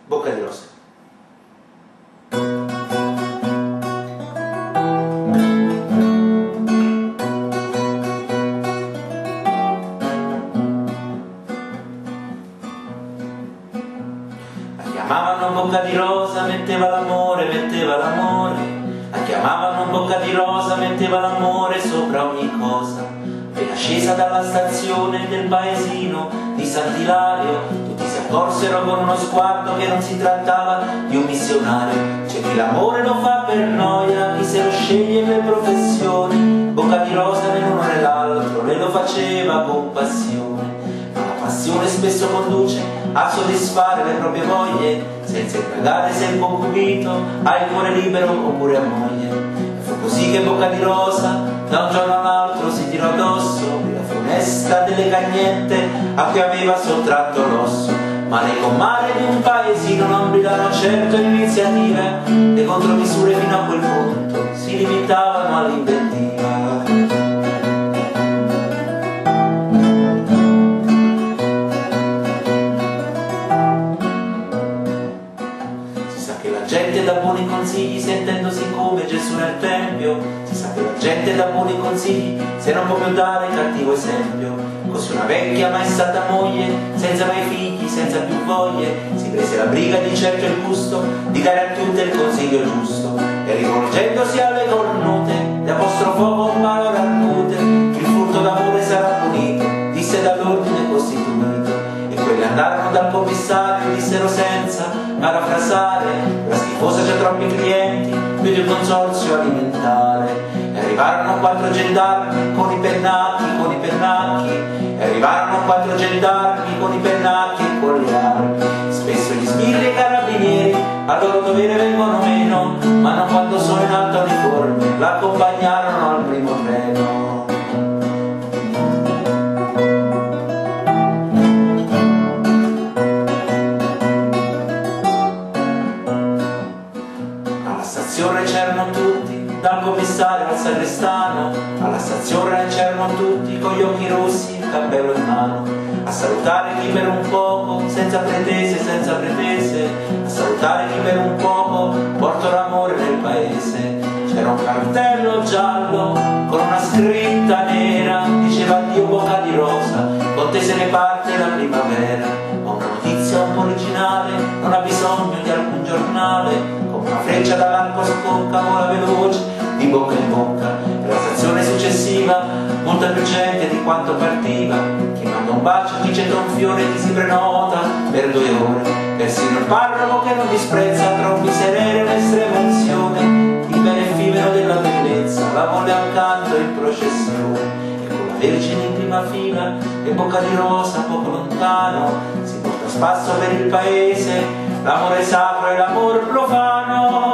Bocca di Rosa. La chiamavano Bocca di Rosa, metteva l'amore, la chiamavano Bocca di Rosa, metteva l'amore sopra ogni cosa. Appena scesa dalla stazione del paesino di Sant'Ilario, tutti si accorsero con uno sguardo che non si trattava di un missionario. C'è chi l'amore lo fa per noia, chi se lo sceglie per professione. Bocca di Rosa né l'uno né l'altro, lei lo faceva con passione. Ma la passione spesso conduce a soddisfare le proprie voglie, senza indagare se il concubito ha il cuore libero oppure a moglie. E fu così che Bocca di Rosa da un giorno all'altro si tirò addosso la funesta delle cagnette a cui aveva sottratto l'osso. Ma le comare di un paesino non brillarono certo iniziative, le contromisure fino a quel punto si limitavano all'inventiva. La gente dà buoni consigli sentendosi come Gesù nel Tempio. Si sa che la gente dà buoni consigli se non può più dare cattivo esempio. Così una vecchia mai stata moglie, senza mai figli, senza più voglie, si prese la briga di certo il gusto di dare a tutte il consiglio giusto. E rivolgendosi alle cornute le apostrofò con parole argute: il furto d'amore sarà punito, disse dall'ordine costituito. E quelli andarono dal commissario e dissero senza parafrasare: la schifosa c'ha troppi clienti, più di un consorzio alimentare. E arrivarono 4 gendarmi con i pennacchi, e arrivarono 4 gendarmi con i pennacchi e con le armi. Spesso gli sbirri e i carabinieri al loro dovere vengono meno, ma non quando sono in alta uniforme, l'accompagnarono al primo treno. C'erano tutti, dal commissario al sagrestano. Alla stazione c'erano tutti con gli occhi rossi, il cappello in mano, a salutare chi per un poco, senza pretese, a salutare chi per un poco porta l'amore nel paese. C'era un cartello giallo con una scritta nera, diceva addio Bocca di Rosa, con te se ne parte la primavera. Ma una notizia un po' originale non ha bisogno di alcun giornale. Una freccia dall'arco scocca vola veloce di bocca in bocca, e la stazione successiva molta più gente di quanto partiva. Chi manda un bacio, chi getta un fiore, chi si prenota per 2 ore. Persino il parroco che non disprezza tra un miserere e un'estrema unzione il bene effimero della bellezza la volle accanto in processione. E con la Vergine in prima fila e Bocca di Rosa poco lontano si porta a spasso per il paese l'amore sacro e l'amor profano.